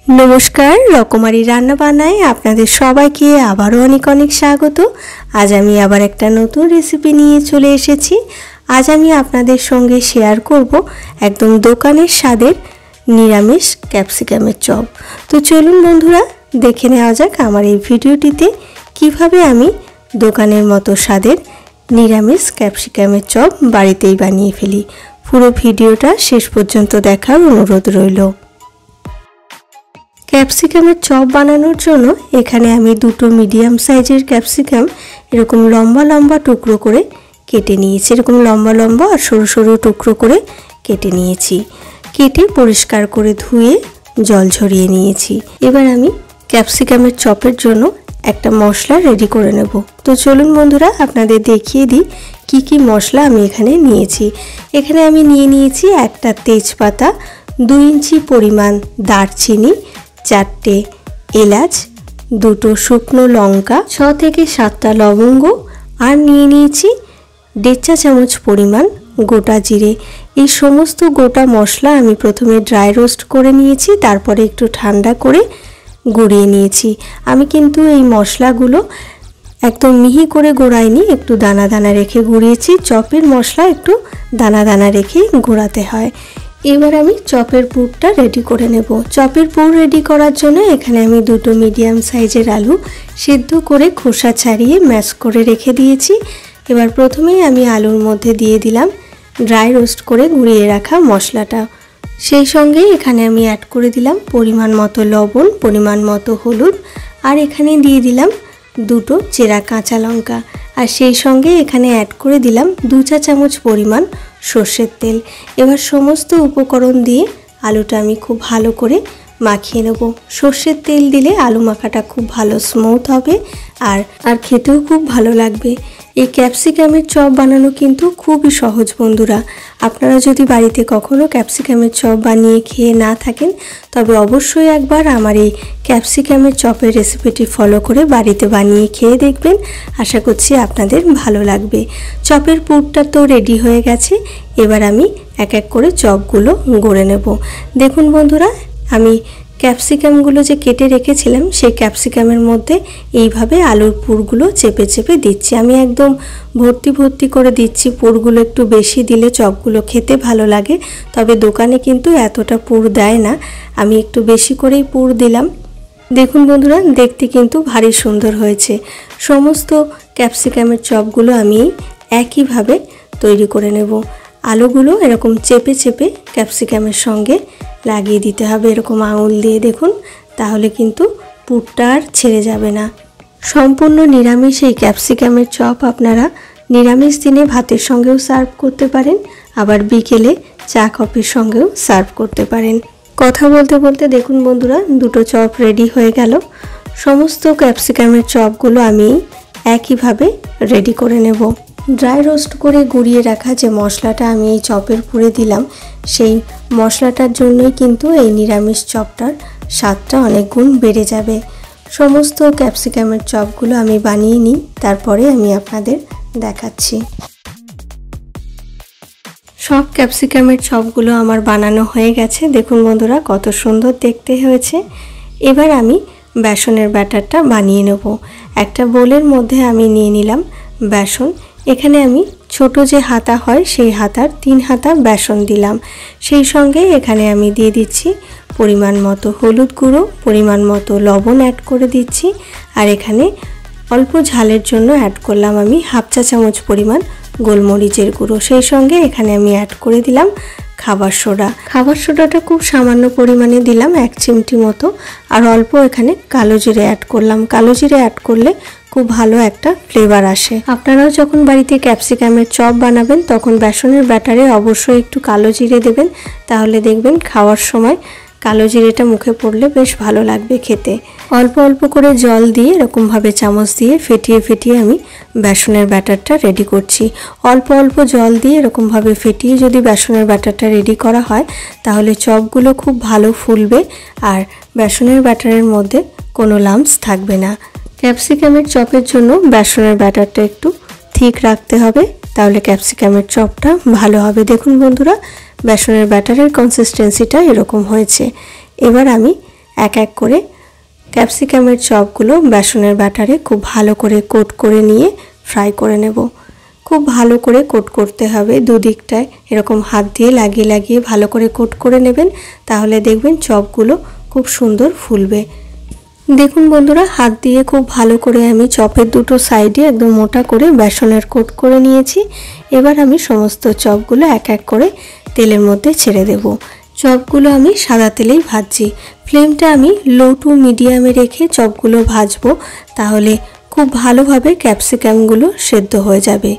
नमस्कार रकमारी रान्ना बान्नाय आपनादेर सबाइके आबारो अनेक अनेक स्वागत। आज आमी आबार एकटा नतून रेसिपि निये चले एसेछि। आज आमी आपनादेर संगे शेयार करब एकदम दोकानेर स्वादेर निरामिष कैप्सिकामेर चप। तो चलुन बंधुरा देखे नेওয়া যাক आमार এই ভিডিওটিতে কিভাবে আমি দোকানের মতো স্বাদের নিরামিষ ক্যাপসিকামের চপ বাড়িতেই বানিয়ে ফেলি। পুরো ভিডিওটা শেষ পর্যন্ত দেখার অনুরোধ রইল। ক্যাপসিকামের চপ বানানোর জন্য এখানে আমি দুটো মিডিয়াম সাইজের ক্যাপসিকাম এরকম লম্বা লম্বা টুকরো করে কেটে নিয়েছি। এরকম লম্বা লম্বা আর সরু সরু টুকরো করে কেটে নিয়েছি। কেটে পরিষ্কার করে ধুয়ে জল ঝরিয়ে নিয়েছি। এবার আমি ক্যাপসিকামের চপের জন্য একটা মশলা রেডি করে নেব। তো চলুন বন্ধুরা আপনাদের দেখিয়ে দিই কি কি মশলা আমি এখানে নিয়েছি। এখানে আমি নিয়েছি একটা তেজপাতা, 2 ইঞ্চি পরিমাণ দারচিনি, 4টে এলাচ, 2টো শুকনো লঙ্কা, 6 থেকে 7টা লবঙ্গ আর নিয়েছি 1.5 চা চামচ পরিমাণ গোটা জিরে। এই সমস্ত গোটা মশলা আমি প্রথমে ড্রাই রোস্ট করে নিয়েছি, তারপরে একটু ঠান্ডা করে গুঁড়িয়ে নিয়েছি। আমি কিন্তু এই মশলাগুলো একদম মিহি করে গুঁড়াইনি, একটু দানা দানা রেখে গুঁড়িয়েছি। চপের মশলা একটু দানা দানা রেখে গুঁড়াতে হয়। এবার আমি চপের পুরটা রেডি করে নেব। চপের পুর রেডি করার জন্য এখানে আমি দুটো মিডিয়াম সাইজের আলু সিদ্ধ করে খোসা ছাড়িয়ে ম্যাশ করে রেখে দিয়েছি। এবার প্রথমেই আমি আলুর মধ্যে দিয়ে দিলাম ড্রাই রোস্ট করে গুঁড়িয়ে রাখা মশলাটা। সেই সঙ্গে এখানে আমি অ্যাড করে দিলাম পরিমাণ মতো লবণ, পরিমাণ মতো হলুদ আর এখানে দিয়ে দিলাম 2টো চেরা কাঁচা লঙ্কা। আর সেই সঙ্গে এখানে অ্যাড করে দিলাম 2 চা চামচ পরিমাণ সর্ষের তেল। এবার সমস্ত উপকরণ দিয়ে আলুটা আমি খুব ভালো করে মাখিয়ে নেব। সর্ষের তেল দিলে আলু মাখাটা খুব ভালো স্মুথ হবে আর খেতেও খুব ভালো লাগবে। এই ক্যাপসিকামের চপ বানানো কিন্তু খুবই সহজ বন্ধুরা। আপনারা যদি বাড়িতে কখনো ক্যাপসিকামের চপ বানিয়ে খেয়ে না থাকেন তবে অবশ্যই একবার আমার এই ক্যাপসিকামের চপের রেসিপিটি ফলো করে বাড়িতে বানিয়ে খেয়ে দেখবেন। আশা করছি আপনাদের ভালো লাগবে। চপের পুরটা তো রেডি হয়ে গেছে। এবার আমি এক এক করে চপগুলো গড়ে নেব। দেখুন বন্ধুরা, আমি ক্যাপসিকামগুলো যে কেটে রেখেছিলাম সেই ক্যাপসিকামের মধ্যে এইভাবে আলুর পুরগুলো চেপে চেপে দিচ্ছি। আমি একদম ভর্তি ভর্তি করে দিচ্ছি। পুরগুলো একটু বেশি দিলে চপগুলো খেতে ভালো লাগে, তবে দোকানে কিন্তু এতটা পুর দেয় না। আমি একটু বেশি করেই পুর দিলাম। দেখুন বন্ধুরা, দেখতে কিন্তু ভারী সুন্দর হয়েছে। সমস্ত ক্যাপসিকামের চপগুলো আমি একইভাবে তৈরি করে নেব। আলুগুলো এরকম চেপে চেপে ক্যাপসিকামের সঙ্গে লাগিয়ে দিতে হবে এরকম আঙুল দিয়ে, দেখুন, তাহলে কিন্তু পুরটা আর ছেড়ে যাবে না। সম্পূর্ণ নিরামিষ এই ক্যাপসিকামের চপ আপনারা নিরামিষ দিনে ভাতের সঙ্গেও সার্ভ করতে পারেন, আবার বিকেলে চা কফির সঙ্গেও সার্ভ করতে পারেন। কথা বলতে বলতে দেখুন বন্ধুরা, 2টো চপ রেডি হয়ে গেল। সমস্ত ক্যাপসিকামের চপগুলো আমি একইভাবে রেডি করে নেব। ড্রাই রোস্ট করে গুঁড়িয়ে রাখা যে মশলাটা আমি এই চপের পুরে দিলাম সেই মশলাটার জন্যই কিন্তু এই নিরামিষ চপটার স্বাদটা অনেক গুণ বেড়ে যাবে। সমস্ত ক্যাপসিকামের চপগুলো আমি বানিয়ে নিই, তারপরে আমি আপনাদের দেখাচ্ছি। সব ক্যাপসিকামের চপগুলো আমার বানানো হয়ে গেছে। দেখুন বন্ধুরা কত সুন্দর দেখতে হয়েছে। এবার আমি বেসনের ব্যাটারটা বানিয়ে নেব। একটা বোলের মধ্যে আমি নিয়ে নিলাম বেসন। এখানে আমি ছোট যে হাতা হয় সেই হাতার 3 হাতা বেসন দিলাম। সেই সঙ্গে এখানে আমি দিয়ে দিচ্ছি পরিমাণ মতো হলুদ গুঁড়ো, পরিমাণ মতো লবণ অ্যাড করে দিচ্ছি। আর এখানে অল্প ঝালের জন্য অ্যাড করলাম আমি 1/2 চা চামচ পরিমাণ গোলমরিচের গুঁড়ো। সেই সঙ্গে এখানে আমি অ্যাড করে দিলাম খাবার সোডা। খাবার সোডাটা খুব সামান্য পরিমাণে দিলাম, 1 চিমটি মতো। আর অল্প এখানে কালো জিরে অ্যাড করলাম। কালো জিরে অ্যাড করলে খুব ভালো একটা ফ্লেভার আসে। আপনারাও যখন বাড়িতে ক্যাপসিকামের চপ বানাবেন তখন বেসনের ব্যাটারে অবশ্যই একটু কালো জিরে দেবেন, তাহলে দেখবেন খাওয়ার সময় কালো জিরেটা মুখে পড়লে বেশ ভালো লাগবে খেতে। অল্প অল্প করে জল দিয়ে এরকমভাবে চামচ দিয়ে ফেটিয়ে ফেটিয়ে আমি বেসনের ব্যাটারটা রেডি করছি। অল্প অল্প জল দিয়ে এরকমভাবে ফেটিয়ে যদি বেসনের ব্যাটারটা রেডি করা হয় তাহলে চপগুলো খুব ভালো ফুলবে আর বেসনের ব্যাটারের মধ্যে কোনো লাম্পস থাকবে না। ক্যাপসিকামের চপের জন্য বেসনের ব্যাটারটা একটু ঠিক রাখতে হবে, তাহলে ক্যাপসিকামের চপটা ভালো হবে। দেখুন বন্ধুরা, বেসনের ব্যাটারের কনসিস্টেন্সিটা এরকম হয়েছে। এবার আমি এক এক করে ক্যাপসিকামের চপগুলো বেসনের ব্যাটারে খুব ভালো করে কোট করে নিয়ে ফ্রাই করে নেব। খুব ভালো করে কোট করতে হবে, দুদিকটায় এরকম হাত দিয়ে লাগিয়ে লাগিয়ে ভালো করে কোট করে নেবেন, তাহলে দেখবেন চপগুলো খুব সুন্দর ফুলবে। দেখুন বন্ধুরা, হাত দিয়ে খুব ভালো করে আমি চপের দুটো সাইডে একদম মোটা করে বেসনের কোট করে নিয়েছি। এবার আমি সমস্ত চপগুলো এক এক করে তেলের মধ্যে ছেড়ে দেব। চপগুলো আমি সাদা তেলেই ভাজছি। ফ্লেমটা আমি লো টু মিডিয়ামে রেখে চপগুলো ভাজবো, তাহলে খুব ভালোভাবে ক্যাপসিকামগুলো সেদ্ধ হয়ে যাবে।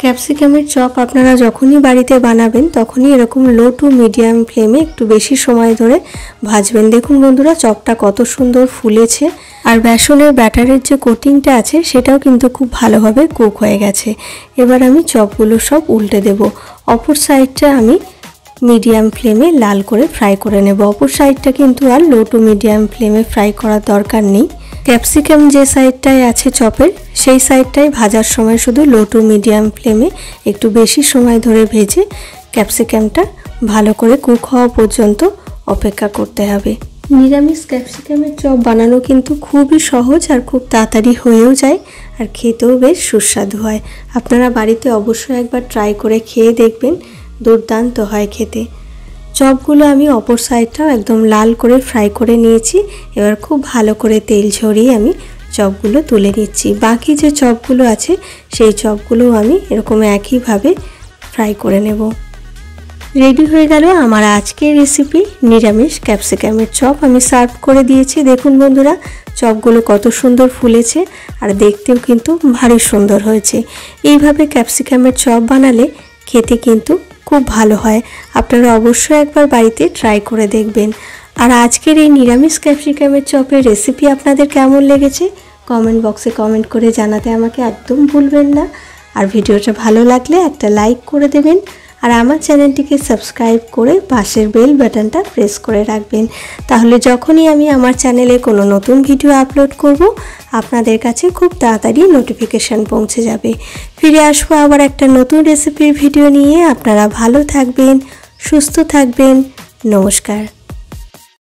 ক্যাপসিকামের চপ আপনারা যখনই বাড়িতে বানাবেন তখনই এরকম লো টু মিডিয়াম ফ্লেমে একটু বেশি সময় ধরে ভাজবেন। দেখুন বন্ধুরা, চপটা কত সুন্দর ফুলেছে, আর বেসনের ব্যাটারের যে কোটিংটা আছে সেটাও কিন্তু খুব ভালোভাবে কুক হয়ে গেছে। এবার আমি চপগুলো সব উল্টে দেব। অপর সাইডটা আমি মিডিয়াম ফ্লেমে লাল করে ফ্রাই করে নেব। অপর সাইডটা কিন্তু আর লো টু মিডিয়াম ফ্লেমে ফ্রাই করার দরকার নেই। ক্যাপসিকাম যে সাইডটায় আছে চপের, সেই সাইডটাই ভাজার সময় শুধু লো টু মিডিয়াম ফ্লেমে একটু বেশি সময় ধরে ভেজে ক্যাপসিকামটা ভালো করে কুক হওয়া পর্যন্ত অপেক্ষা করতে হবে। নিরামিষ ক্যাপসিকামের চপ বানানো কিন্তু খুবই সহজ আর খুব তাড়াতাড়ি হয়েও যায়, আর খেতেও বেশ সুস্বাদু হয়। আপনারা বাড়িতে অবশ্যই একবার ট্রাই করে খেয়ে দেখবেন, দুর্দান্ত হয় খেতে। চপগুলো আমি অপর সাইডটাও একদম লাল করে ফ্রাই করে নিয়েছি। এবার খুব ভালো করে তেল ঝরিয়ে আমি চপগুলো তুলে নিচ্ছি। বাকি যে চপগুলো আছে সেই চপগুলো আমি এরকম একইভাবে ফ্রাই করে নেব। রেডি হয়ে গেল আমার আজকের রেসিপি নিরামিষ ক্যাপসিকামের চপ। আমি সার্ভ করে দিয়েছি। দেখুন বন্ধুরা, চপগুলো কত সুন্দর ফুলেছে আর দেখতেও কিন্তু ভারী সুন্দর হয়েছে। এইভাবে ক্যাপসিকামের চপ বানালে খেতে কিন্তু খুব ভালো হয়। আপনারা অবশ্যই একবার বাড়িতে ট্রাই করে দেখবেন। আর আজকের এই নিরামিষ ক্যাপসিকামের চপের রেসিপি আপনাদের কেমন লেগেছে কমেন্ট বক্সে কমেন্ট করে জানাতে আমাকে একদম ভুলবেন না। আর ভিডিওটা ভালো লাগলে একটা লাইক করে দেবেন, আর আমার চ্যানেলটিকে সাবস্ক্রাইব করে পাশের বেল বাটনটা প্রেস করে রাখবেন, তাহলে যখনই আমি আমার চ্যানেলে কোনো নতুন ভিডিও আপলোড করব আপনাদের কাছে খুব তাড়াতাড়ি নোটিফিকেশান পৌঁছে যাবে। ফিরে আসবো আবার একটা নতুন রেসিপির ভিডিও নিয়ে। আপনারা ভালো থাকবেন, সুস্থ থাকবেন। নমস্কার।